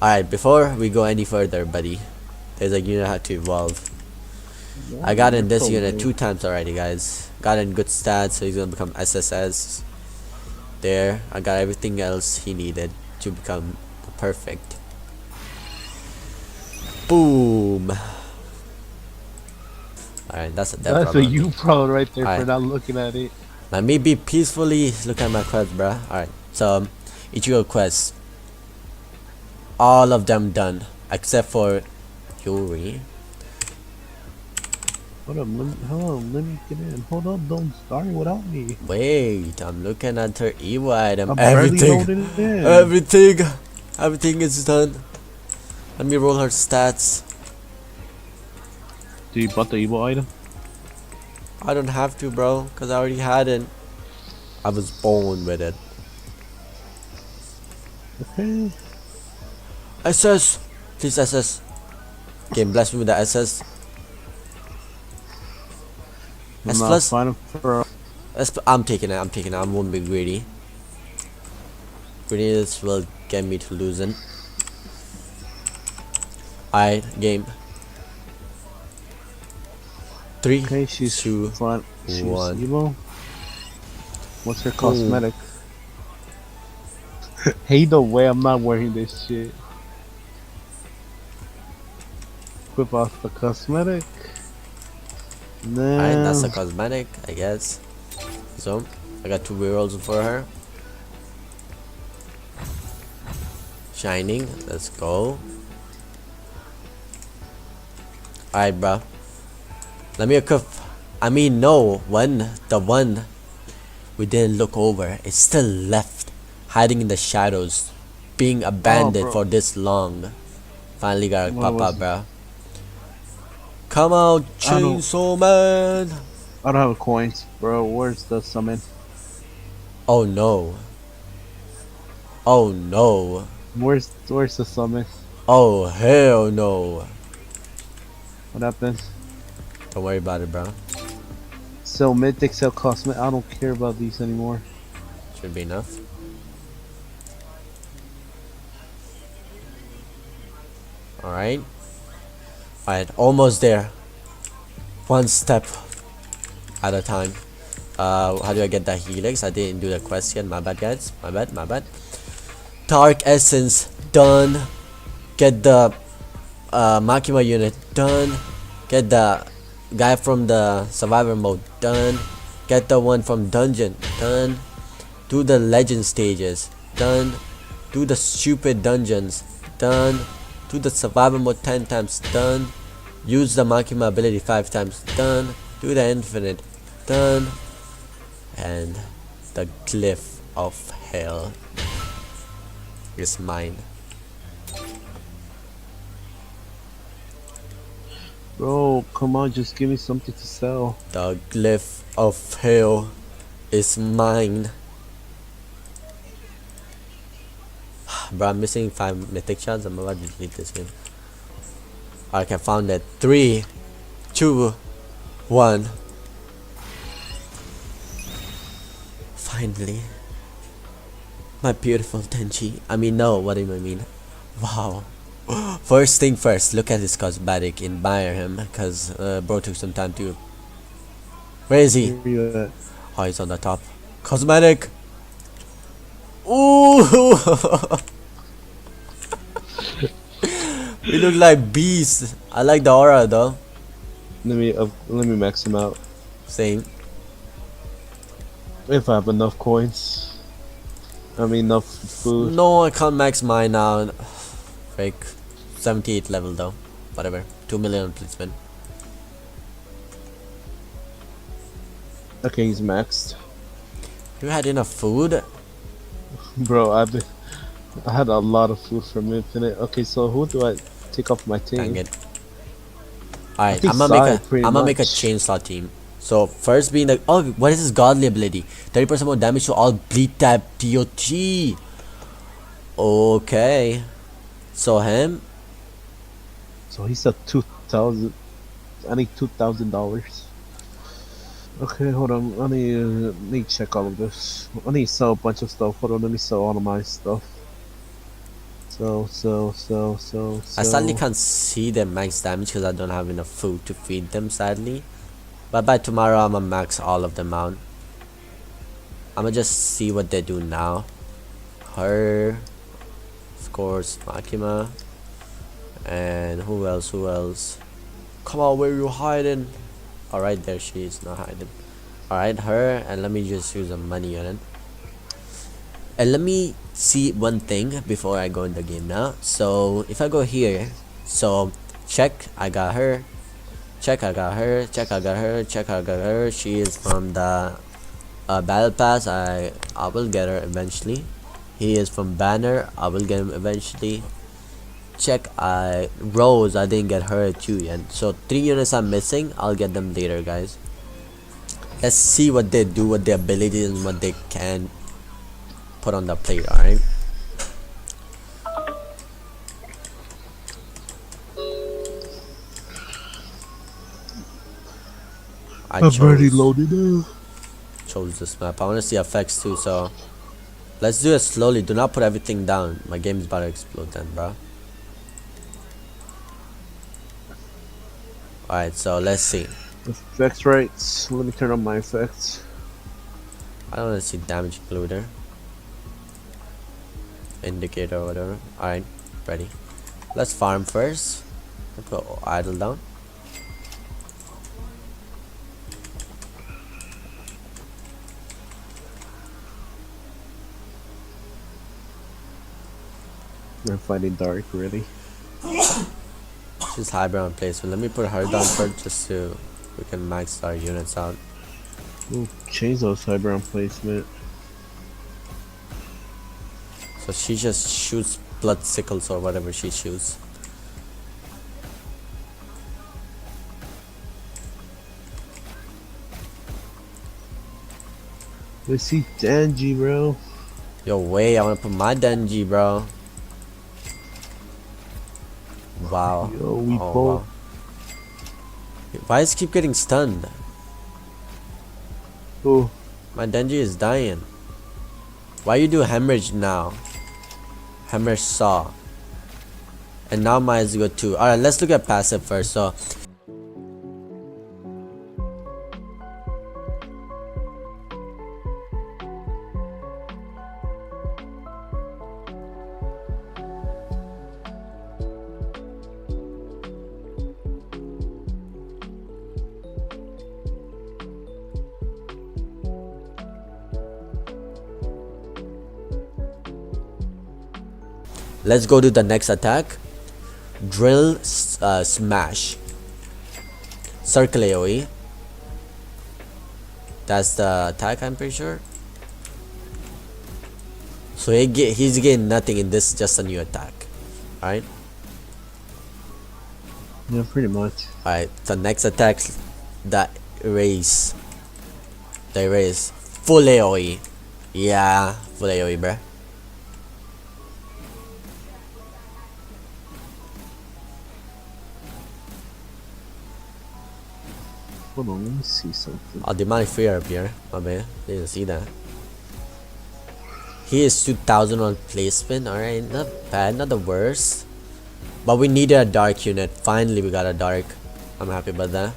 Alright, before we go any further, buddy, there's a unit I had to evolve. I Whoa, got you're in this so unit low. 2 times already, guys. Got in good stats, so he's gonna become SSS. There, I got everything else he needed to become perfect. Boom! Alright, that's a dev That's a problem. you pro right there for Alright, not looking at it. let me be peacefully look at my quest, bruh. Alright, so Ichigo quest. All of them done, except for Yuri. Hold on, let me get in. Hold up, don't start without me. Wait, I'm looking at her Evo item. I'm barely Everything, loading it in. everything, everything is done. Let me roll her stats. Do you bought the evil item? I don't have to, bro, cause I already had it. I was born with it. Okay. SS, please SS. Game bless me with the SS. I'm S not plus. fine for. I'm taking it. I'm taking it. I won't be greedy. Greediness will get me to losing. Alright, game. 3, Okay, she's 2, front. She's 1. evil. What's her Boom. cosmetic? Hey, no way, I'm not wearing this shit. Whip off the cosmetic. Alright, that's a Then cosmetic, I guess. So, I got 2 rerolls for her. Shining, let's go. Alright, bro. Let me equip. I mean, no, the one we didn't look over is still left, hiding in the shadows, being abandoned bro. for this long. Finally got What pop was up, it? bro. Come out, I don't. Chainsaw Man! I don't have coins, bro. Where's the summon? Oh no. Oh no. Where's the summon? Oh hell no. What happened? Don't worry about it, bro. Sell mythic, sell cosmetic. I don't care about these anymore. Should be enough. Alright. Alright, almost there. One step at a time. How do I get the helix? I didn't do the quest yet. My bad, guys. My bad, my bad. Dark Essence done. Get the Makima unit done. Get the guy from the survivor mode done. Get the one from dungeon done. Do the legend stages done. Do the stupid dungeons done. Do the survivor mode 10 times done. Use the Makima ability 5 times done. Do the infinite done. And the glyph of hell is mine. Bro, come on, just give me something to sell. The glyph of hell is mine. Bro, I'm missing 5 mythic shards. I'm about to delete this game. Alright, I found it. 3, 2, 1. Finally. My beautiful Tenchi. I mean, no, what do I mean? Wow. First thing first, look at his cosmetic. Admire him, because bro took some time to. Where is he? Where you at? Oh, he's on the top. Cosmetic! Ooh! We look like beasts. I like the aura though. Let me max him out. Same. If I have enough coins. I mean enough food. No, I can't max mine now. Fake. 78 level though. Whatever. 2 million please spend. Okay, he's maxed. You had enough food? Bro, I had a lot of food from Infinite. Okay, so who do I take off my team? Dang it. Alright, think I'm gonna pretty make a much. chainsaw team. So first being the what is his godly ability? 30% more damage to all bleed type TOT. Okay. So him. So he's at 2,000. I need $2,000. Okay, hold on. I need to check all of this. I need to sell a bunch of stuff. Hold on, let me sell all of my stuff. I sadly can't see their max damage because I don't have enough food to feed them, sadly. But by tomorrow, I'm gonna max all of them out. I'm gonna just see what they do now. Her, of course, Makima, and who else? Who else? Come on, where you hiding? Alright, there she is, not hiding. Alright, her, and let me just use some money on it. And let me see one thing before I go in the game now. So if I go here, so check, I got her. Check, I got her. Check, I got her. Check, I got her. She is from the battle pass. I will get her eventually. He is from banner. I will get him eventually. Check, Rose, I didn't get her too yet. So 3 units I'm missing. I'll get them later, guys. Let's see what they do, what their abilities and what they can put on the plate. Alright, I'm already loaded up. chose this map. I want to see effects too, so let's do it slowly. Do not put everything down. My game's about to explode then, bro. Alright, so let's see. Effects rates. Let me turn on my effects. I don't want to see damage included, indicator or whatever. Alright, ready. Let's farm first. Let's put idle down. I'm fighting dark already. She's high ground placement. Let me put her down first just so we can max our units out. Ooh, change those high ground placement. So she just shoots blood sickles or whatever she shoots. Let's see Denji, bro. Yo, wait, I wanna put my Denji, bro. Wow. Yo, we Oh, both. wow. Why does it keep getting stunned? Oh, My Denji is dying. Why you do hemorrhage now? Hemorrhage saw. And now mine is good too. Alright, let's look at passive first. So let's go to the next attack. Drill smash. Circle AoE. That's the attack, I'm pretty sure. So he's getting nothing in this, just a new attack. Alright. yeah, pretty much. Alright, the next attack, the erase. The erase. Full AoE. Yeah, full AoE, bruh. Hold on, let me see something. Oh, demonic fear up here. My bad. Didn't see that. He is 2000 on placement. Alright, not bad, not the worst. But we needed a dark unit. Finally, we got a dark. I'm happy about that.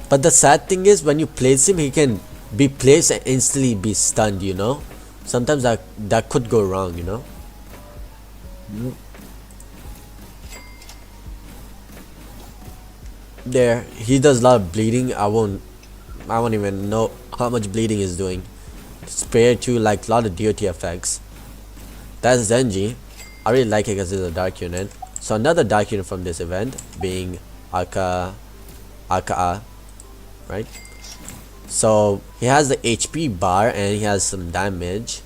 But the sad thing is, when you place him, he can be placed and instantly be stunned, you know? Sometimes that could go wrong, you know? Yep. There, he does a lot of bleeding. I won't even know how much bleeding he's doing. Spare too, like a lot of DOT effects. That's Zenji. I really like it because it's a dark unit. So another dark unit from this event being Aka, right? So he has the HP bar and he has some damage.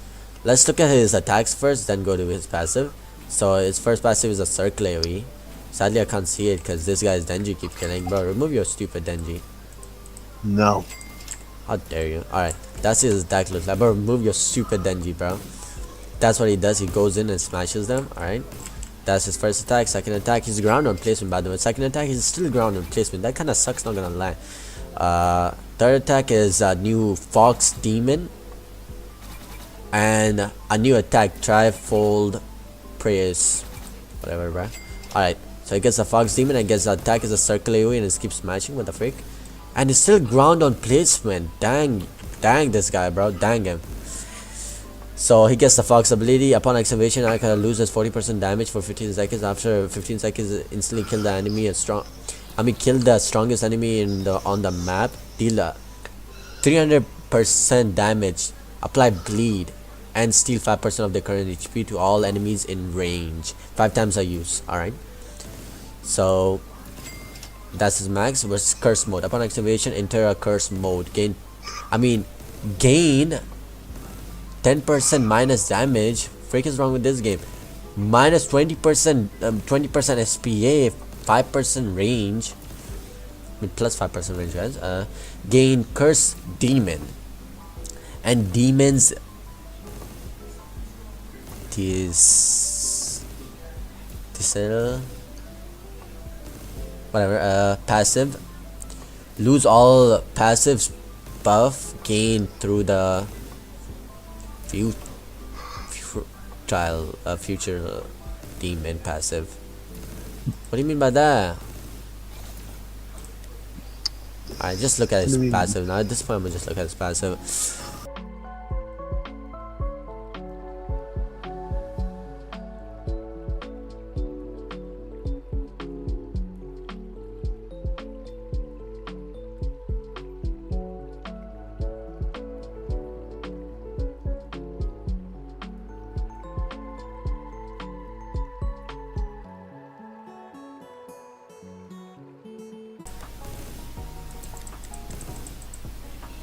Let's look at his attacks first, then go to his passive. So his first passive is a circle AoE. Sadly I can't see it because this guy's Denji keep killing. Bro, remove your stupid Denji. No. How dare you. Alright, that's his attack looks like. Bro, remove your stupid Denji, bro. That's what he does. He goes in and smashes them. Alright, that's his first attack. Second attack, he's ground on placement, by the way. Second attack, he's still ground on placement. That kind of sucks, not gonna lie. Third attack is a new Fox Demon. And a new attack, Trifold praise, whatever, bro. Alright, so it gets a Fox Demon and gets the attack is a circle AoE and it keeps smashing. What the frick? And it's still ground on placement. Dang this guy, bro. Dang him. So he gets the Fox ability. Upon activation, Aka loses 40% damage for 15 seconds. After 15 seconds, instantly kill the enemy and kill the strongest enemy on the map. Deal 300% damage. Apply bleed and steal 5% of the current HP to all enemies in range. 5 times a use. Alright. So that's his max versus curse mode. Upon activation, enter a curse mode. Gain 10% minus damage. Freak is wrong with this game. Minus 20%, 20% SPA, 5% range. Plus 5% range, guys. Gain curse demon. And demons this whatever passive. Lose all passive buff gained through the future demon passive. What do you mean by that? I just look at his passive now. At this point, I'm gonna just look at his passive.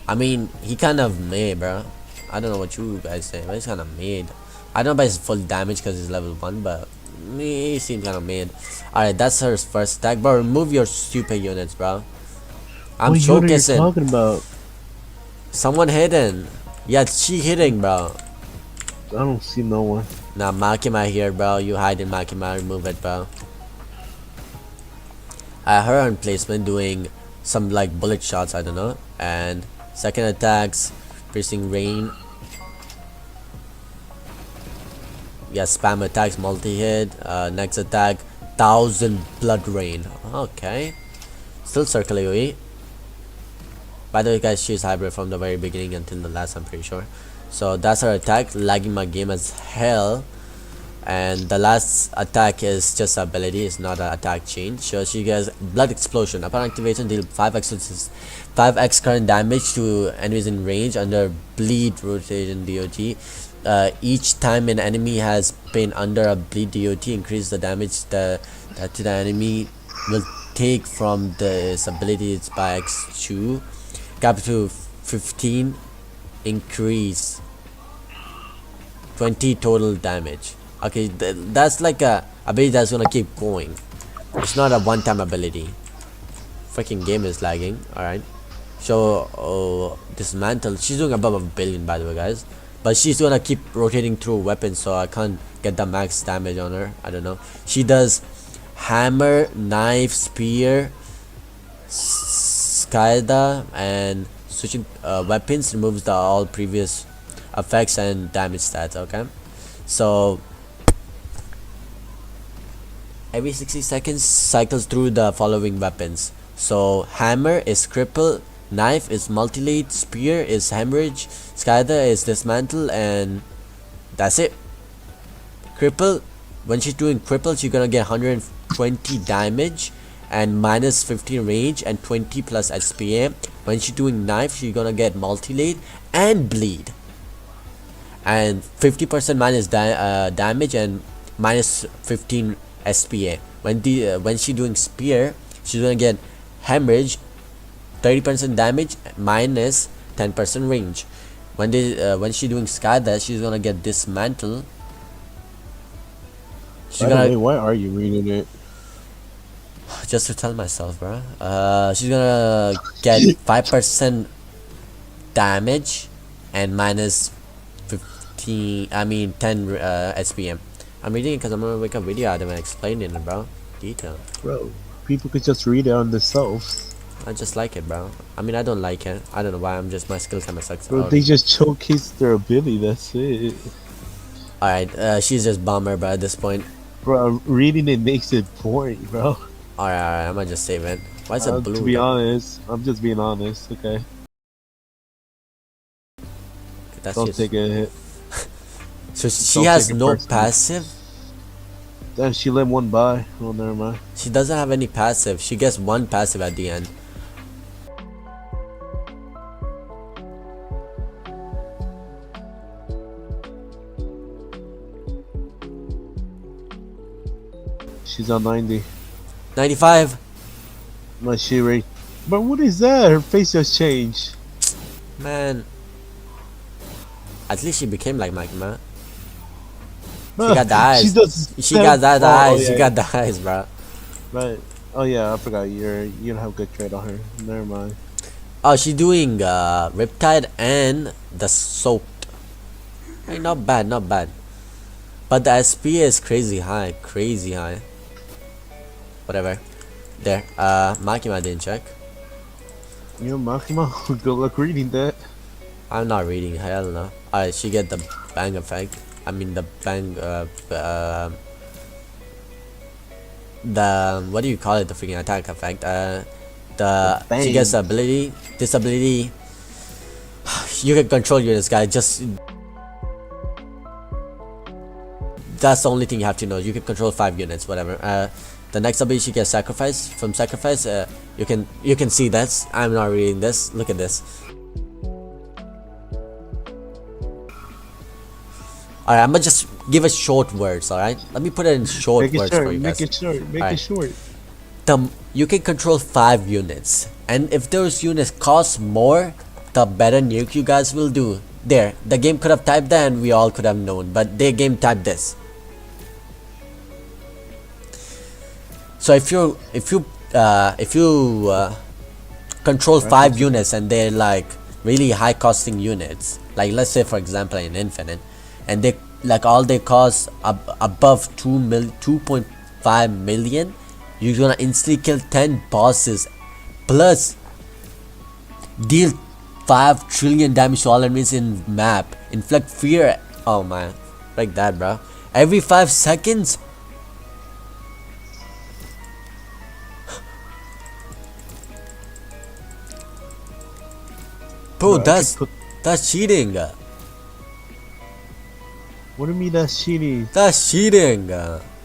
I mean, he kind of made, bro. I don't know what you guys say, but he's kind of made. I don't know about his full damage because he's level 1, but he seems kind of made. Alright, that's her first attack, bro. Remove your stupid units, bro. I'm what unit are you showcasing. talking about? Someone hidden. Yeah, she hitting, bro. I don't see no one. Nah, Makima here, bro. You hide in Makima. Remove it, bro. Her on placement doing some like bullet shots, I don't know. And second attacks, piercing rain. Yeah, spam attacks, multi-hit. Next attack, 1000 blood rain. Okay. Still circle AoE. By the way, guys, she's hybrid from the very beginning until the last, I'm pretty sure. So that's her attack, lagging my game as hell. And the last attack is just ability, it's not an attack chain. So she gets blood explosion. Upon activation, deal 5x current damage to enemies in range under bleed rotation DOT. Each time an enemy has been under a bleed DOT, increase the damage to the enemy will take from this ability. It's by x2. Cap to 15, increase 20 total damage. Okay, that's like a ability that's gonna keep going. It's not a one-time ability. Freaking game is lagging. Alright. So dismantle. She's doing above 1 billion, by the way, guys. But she's gonna keep rotating through weapons, so I can't get the max damage on her. I don't know. She does hammer, knife, spear, Skyda, and switching weapons removes the all previous effects and damage stats. Okay, so every 60 seconds cycles through the following weapons. So hammer is cripple, knife is multi-lead, spear is hemorrhage, Skyda is dismantle, and that's it. Cripple, when she's doing cripple, she's gonna get 120 damage and minus 15 range and 20 plus SPA. When she's doing knife, she's gonna get multi-lead and bleed and 50% minus damage and minus 15 SPA. When she's doing spear, she's gonna get hemorrhage, 30% damage, minus 10% range. When she's doing Skyda, she's gonna get dismantle. By the way, why are you reading it? Just to tell myself, bro. She's gonna get 5% damage and minus 15. 10 SPM. I'm reading it because I'm gonna make a video out of it and explain it, bro. Detail. Bro, people could just read it on themselves. I just like it, bro. I mean, I don't like it. I don't know why. My skill kind of sucks. Bro, they just showcase their ability. That's it. Alright, she's just bomber, bro, at this point. Bro, reading it makes it boring, bro. Alright, I'm gonna just save it. Why is it To blue be though? honest, I'm just being honest, okay? That's Don't just. take a hit. So she Don't has take it no personally. passive? Damn, she let one by. Oh, never mind. She doesn't have any passive. She gets one passive at the end. She's on 90. 95. My she rate. But what is that? Her face just changed. Man. At least she became like Mike, man. She Huh, got the she eyes. does. She got that Oh, eyes. She yeah. got the eyes, bro. Right. Oh yeah, I forgot. You don't have good trade on her. Never mind. Oh, she's doing Riptide and the Soaked. Hey, not bad, not bad. But the SP is crazy high. Crazy high. Whatever. There. Makima didn't check. You know, Makima, good luck reading that. I'm not reading. Hell no. Alright, she get the bang effect. I mean the bang. The what do you call it? The freaking attack effect. The She gets the bang. ability. This ability. You can control units, guys. Just that's the only thing you have to know. You can control 5 units, whatever. The next ability she gets sacrifice. From sacrifice, you can see this. I'm not reading this. Look at this. Alright, I'm gonna just give us short words, alright? Let me put it in short Make it words short. for you Make guys. it short. Make Alright. it short. You can control 5 units, and if those units cost more, the better nuke you guys will do. There, the game could have typed that and we all could have known, but the game typed this. So if you control 5 units and they're like really high costing units, like let's say for example in Infinite, and they like all they cost above 2.5 million, you're gonna instantly kill 10 bosses plus deal 5 trillion damage to all enemies in map, inflict fear. Oh man, like that, bro. Every 5 seconds. Bro, Bro, I could put. that's cheating. What do you mean that's cheating? That's cheating.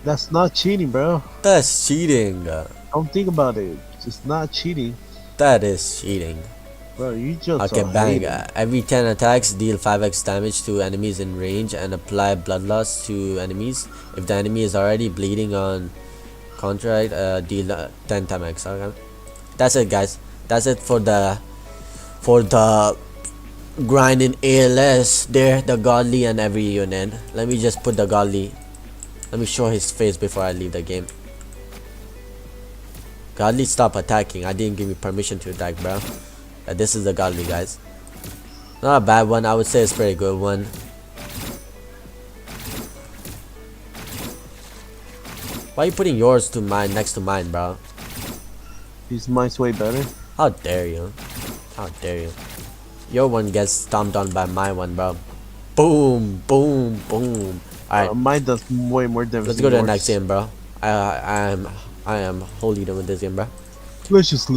That's not cheating, bro. That's cheating. Don't think about it. It's not cheating, That is cheating. bro. You just Okay, are bang. hating. Every 10 attacks, deal 5x damage to enemies in range and apply blood loss to enemies. If the enemy is already bleeding on contract, deal 10 times X. Okay. That's it, guys. That's it for the grinding ALS. There, the godly and every unit. Let me just put the godly. Let me show his face before I leave the game. Godly, stop attacking. I didn't give you permission to attack, bro. This is the godly, guys. Not a bad one. I would say it's a pretty good one. Why are you putting yours to mine next to mine, bro? His mine's way better. How dare you? How dare you? Your one gets stomped on by my one, bro. Boom, boom, boom. Alright, Mine does way more damage. let's than go to the yours. next game, bro. I am wholly done with this game, bro. Let's just lose.